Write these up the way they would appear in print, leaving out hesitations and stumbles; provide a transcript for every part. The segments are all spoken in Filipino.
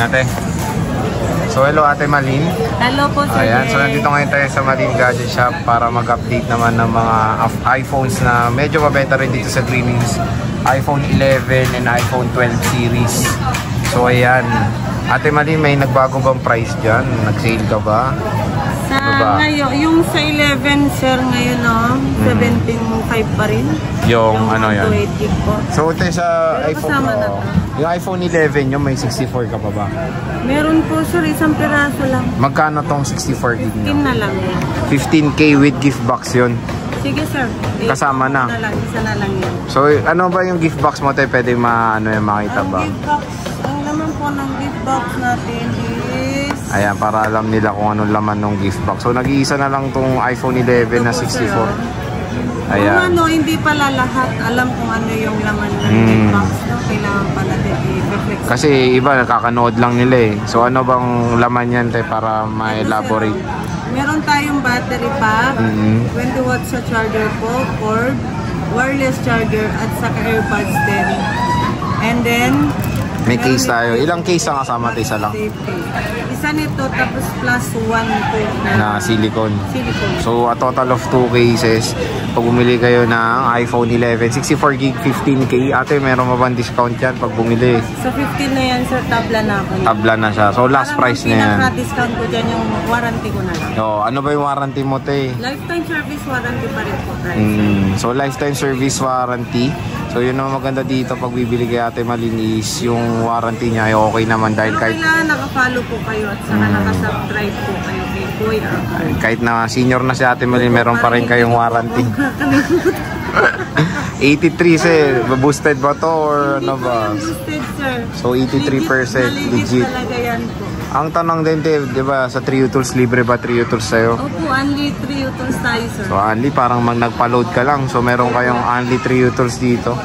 ate. So hello Ate Malin. Hello po sir. Ayan, so nandito ngayon tayo sa Malin Gadget Shop para mag-update naman ng mga iPhones na medyo mabenta rin dito sa Green Hills. iPhone 11 and iPhone 12 series. So ayan, Ate Malin, may nagbago bang price dyan? Nag-sale ka ba? Sa ngayon, yung sa 11 sir ngayon 17.5 pa rin. Yung ano yan? 280 po. So ito sa pero iPhone, yung iPhone 11 yung may 64 ka pa ba? Meron po sir, isang piraso lang. Magkano tong 64 gig 15 nyo? na lang yan. 15K with gift box yun. Sige sir. Kasama na. Isa na lang yan. So ano ba yung gift box mo tayo? Pwede makita ba? Gift box, ang laman po ng gift box natin is... Ayan, para alam nila kung anong laman ng gift box. So nag-iisa na lang tong iPhone 11 na 64. Ayan. Kung ano, hindi pala lahat alam kung ano yung laman ng gift box. No? Kailangan pala i-reflex. Kasi iba nakakanood lang nila eh. So ano bang laman yan tayo para ma-elaborate? Meron tayong battery pack, 20 watts sa charger po, cord, wireless charger at saka earbuds din. And then may case tayo. Ilang case ang kasama tayo? Isa lang? Isa nito tapos plus 1 na silicone. So a total of 2 cases. Pag bumili kayo ng iPhone 11 64 gig 15K, ate meron ba bang discount yan pag bumili? Sa 15 na yan sir, tabla na ako. Tabla na siya. So last price na yan. Pinaka-discount ko dyan yung warranty ko na lang. Ano ba yung warranty mo te? Lifetime service warranty pa rin po. So lifetime service warranty. So yun naman maganda dito pag bibili kay Ate Malin is yung warranty niya ay okay naman dahil kahit kailangan naka-follow po kayo at saka naka-subscribe po kayo kay Kuya. Kahit na senior na si Ate Malin, meron pa rin kayong warranty. 83 sir, boosted ba to or ano ba? Boosted sir. So 83% legit. Talaga yan po. Ang tanong din di ba sa Trio Tools, libre ba Trio Tools sa'yo? Opo, only Trio Tools tayo sir. So only parang nagpa-load ka lang. So meron kayong only Trio Tools dito.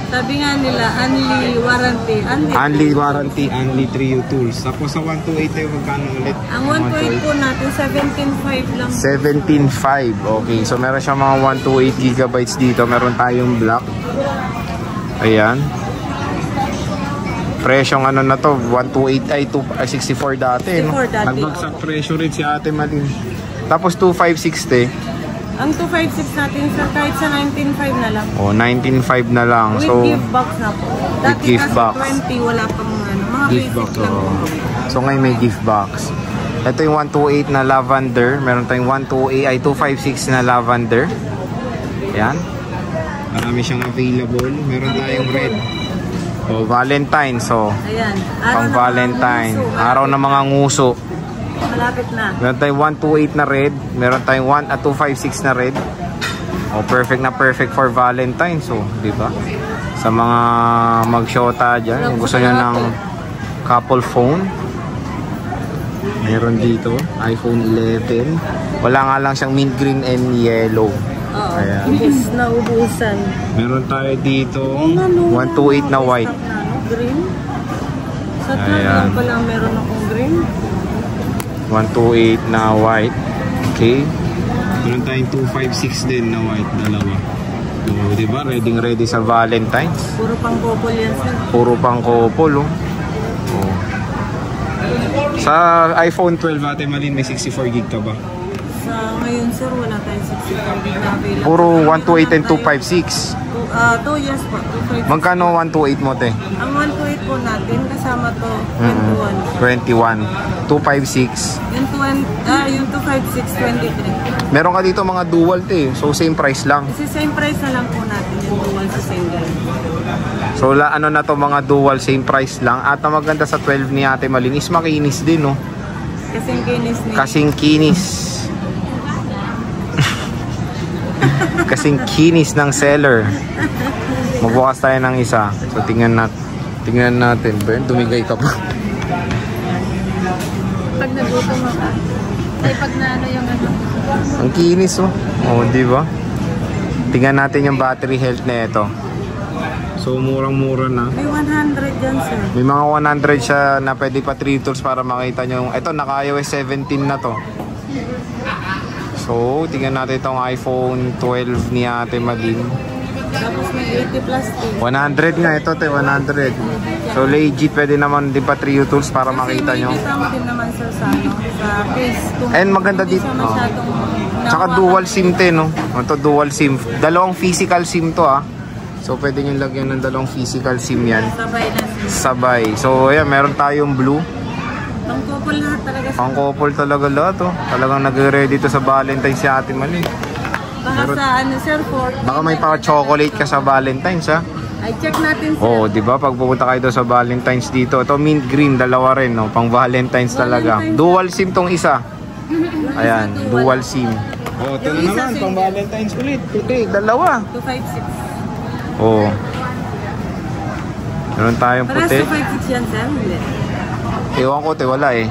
Sabi nga nila, only warranty. Only warranty, only Trio Tools. Tapos sa 128 tayo magkano ulit? Ang 128 po natin, 17.5 lang. 17.5. Okay, so meron siyang mga 128 gigabytes dito. Meron tayong black. Ayan. Presyong ano na to, 128 ay 64 dati. 64 dati. Nagbagsak presyo rin si Ate Malin. Tapos 2560. Ang 256 natin sir, kahit sa 19.5 na lang. 19.5 na lang. With So gift box na po. Dati gift box. 20, wala pang mga gift box lang. So ngayon may gift box. Ito yung 128 na lavender. Meron tayong 128 ay 256 na lavender. Ayan. Marami siyang available. Meron tayong red. Valentine. So ayan. Pang Valentine. Araw ng mga nguso. Malapit na. Meron tayong 128 na red. Meron tayong 256 na red. Perfect na perfect for Valentine. So, di ba? Sa mga mag-shota dyan, kung gusto nyo ng couple phone, meron dito, iPhone 11. Wala nga lang siyang mint green and yellow. Ayan. Ubus na ubusan. Meron tayo dito, 128 na white. Green. Sa lang pa lang meron akong green. 128 na white. Okay. Meron tayong 256 din na white, dalawa. So, diba? Ready sa Valentine's. Puro pang couple yan sir. Puro pang couple, Sa iPhone 12 Ate Malin, may 64 gig ka ba? Sa ngayon sir, wala tayong 64 gig na available. Puro 128 and 256. 2 years po. 256. Magkano 128 mo, te? Ang 128 po natin, kasama to, 21. 256. Yung 256, 23. Meron ka dito mga dual, te. So, same price lang. Kasi same price na lang po natin yung dual sa single. So, ano na to mga dual, same price lang. At ang maganda sa 12 ni Ate Malin is makinis din, no? Kasing kinis niya. Kasing kinis. Kasing kinis ng seller. Magbukas tayo ng isa. So, tingnan natin. Ben, dumigay ka pa. Pag nagutom ka. Ay, pag na ano yung ano. Ang kinis, di ba? Tingnan natin yung battery health na ito. So, murang-mura na. May 100 dyan, sir. May mga 100 siya na pwede pa 3 tools para makita nyo. Ito, naka-iOS 17 na to. So, tingnan natin itong iPhone 12 ni Ate Malin. Tapos may 80 plus din. 100 nga ito, te, 100. So legit, pwede naman din pa Trio Tools para makita nyo. Kasi may din naman sir sa case. And maganda dito. Tsaka dual SIM te, no? Ito dual SIM. Dalawang physical SIM to, ah. So pwede nyo lagyan ng dalawang physical SIM yan. Sabay na SIM. Sabay. So ayan, meron tayong blue. Pang couple lahat talaga. Pang couple talaga lahat, oh. Talagang nag-ready to sa Valentine's si Ate Mali. Baka sa ano sir, for baka may pa-chocolate ka sa Valentine's, ha? ay check natin sir. Oh, di ba? Pag pupunta kayo doon sa Valentine's dito, ito mint green, dalawa rin, no? Pang Valentine's talaga. Dual SIM tong isa. Ayan, dual SIM. Oh, ito na naman, pang Valentine's ulit. Puti, dalawa. 256. Oh. Meron tayong Para puti. sa 256 yan sir. Ewan ko, te, wala eh.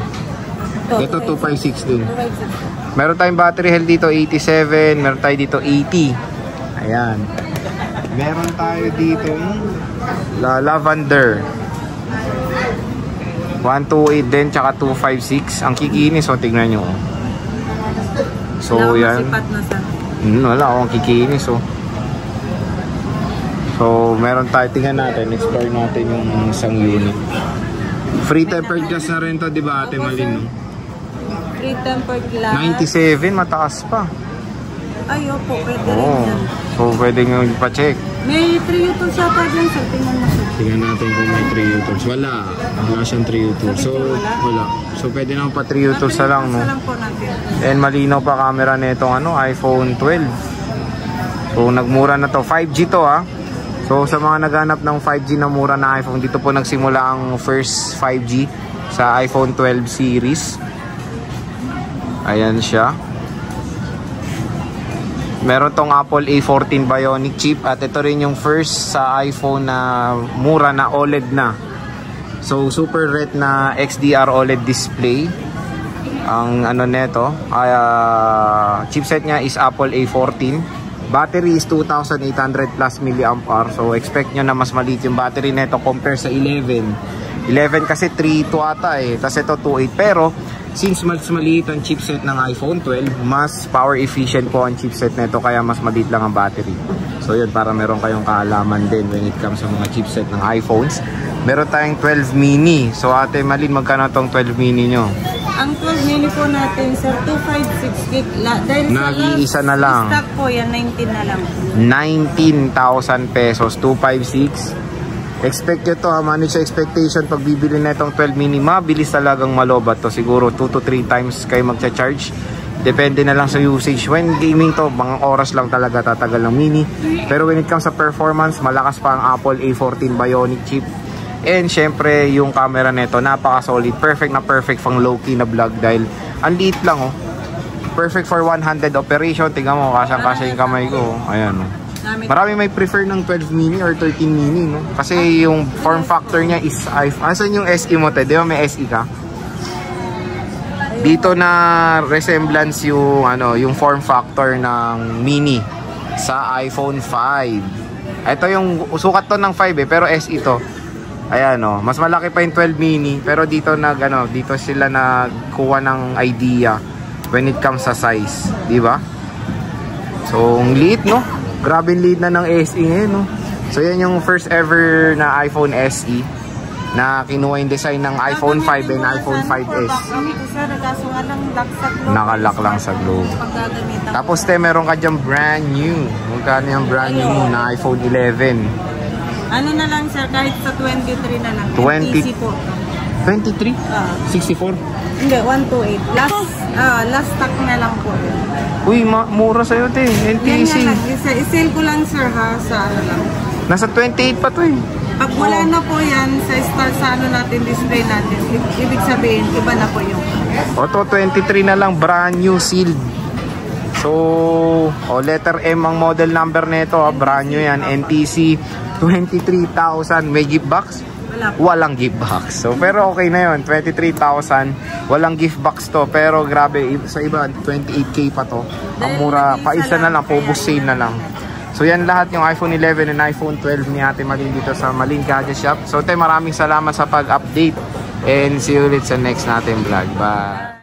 Ito 256 din. 256. Meron tayong battery health dito 87, meron tayo dito 80. Ayan. Meron tayo dito lavender 128 din, tsaka 256. Ang kikinis, so tignan nyo. So yan. Wala akong kikinis, oh. So meron tayo, tingnan natin, explore natin yung isang unit. Free tempered glass na rin to, di ba Ate Malin? Free tempered glass. 97, mataas pa. Ay, opo, pwede rin Oo. yan. So pwede nga pa-check. May Trio Tools siya pa dyan, sir. Tingnan mo siya. Tingnan natin kung may Trio Tools. Wala. Wala siyang Trio Tools. So wala. So pwede naman pa Trio Tools na lang, no? Lang po natin. And malinaw pa camera nitong iPhone 12. So nagmura na to. 5G to, ha. So sa mga naghanap ng 5G na mura na iPhone, dito po nagsimula ang first 5G sa iPhone 12 series. Ayan siya. Meron tong Apple A14 Bionic chip at ito rin yung first sa iPhone na mura na OLED na. So Super Red na XDR OLED display. Ang ano nito, chipset niya is Apple A14. Battery is 2,800 plus mAh. So expect nyo na mas maliit yung battery nito compare sa 11. 11 kasi 3.2 ata eh. Tapos ito 2.8. Pero since mas maliit ang chipset ng iPhone 12, mas power efficient po ang chipset nito, kaya mas maliit lang ang battery. So yun, para meron kayong kaalaman din when it comes sa mga chipset ng iPhones. Meron tayong 12 mini. So Ate Malin, magkano tong 12 mini nyo? Ang 12 mini po natin, sir, 256 gig. Dahil nag-iisa na lang. Stock po yan, 19 na lang. 19,000 pesos, 256. Expect nyo to, manage expectation pag bibili na itong 12 mini. Mabilis talagang malobat to. Siguro 2 to 3 times kayo magcha-charge. Depende na lang sa usage. When gaming to, mga oras lang talaga tatagal ng mini. Pero when it comes sa performance, malakas pa ang Apple A14 Bionic chip. And syempre yung camera nito napaka-solid. Perfect na perfect pang low-key na vlog dahil ang liit lang, oh. Perfect for one-handed operation. Tingnan mo, kasang-kasa yung kamay ko. Ayan, oh. Marami may prefer ng 12 mini or 13 mini, no? Kasi yung form factor niya is iPhone. Asan yung SE mo, te? Di ba may SE ka? Dito na resemblance yung yung form factor ng mini sa iPhone 5. Ito yung sukat to ng 5 eh, pero SE to. Ayan, oh, mas malaki pa yung 12 mini, pero dito dito sila nagkuha ng idea when it comes sa size, di ba? So, ang liit, no? Grabe liit na ng SE ngayon, no? So, yan yung first ever na iPhone SE na kinuha yung design ng iPhone 5 and iPhone 5S. Nakalock lang sa globe. Tapos, te, meron ka dyan brand new. Magkano yung brand new na iPhone 11? Ano na lang, sir, kahit sa 23 na lang. 20 po. 23? 64? Hindi, 128. Last stock na lang po. Uy, mura sa'yo, te. NTC. Yan lang. I-sale ko lang, sir, ha, sa lang. Nasa 28 pa to, eh. Pag wala na po yan sa natin, display natin, ibig sabihin, iba na po yung. Oto, 23 na lang, brand new sealed. So, letter M ang model number nito, brand new yan. NTC 23,000. May gift box? Walang gift box. So, pero okay na yun. 23,000. Walang gift box to. Pero grabe, sa iba, 28K pa to. Ang mura, paisa na lang, pobos sale na lang. So, yan lahat yung iPhone 11 and iPhone 12 ni Ate Malin dito sa Malin Gadget Shop. So, maraming salamat sa pag-update. And see you ulit sa next natin vlog. Bye!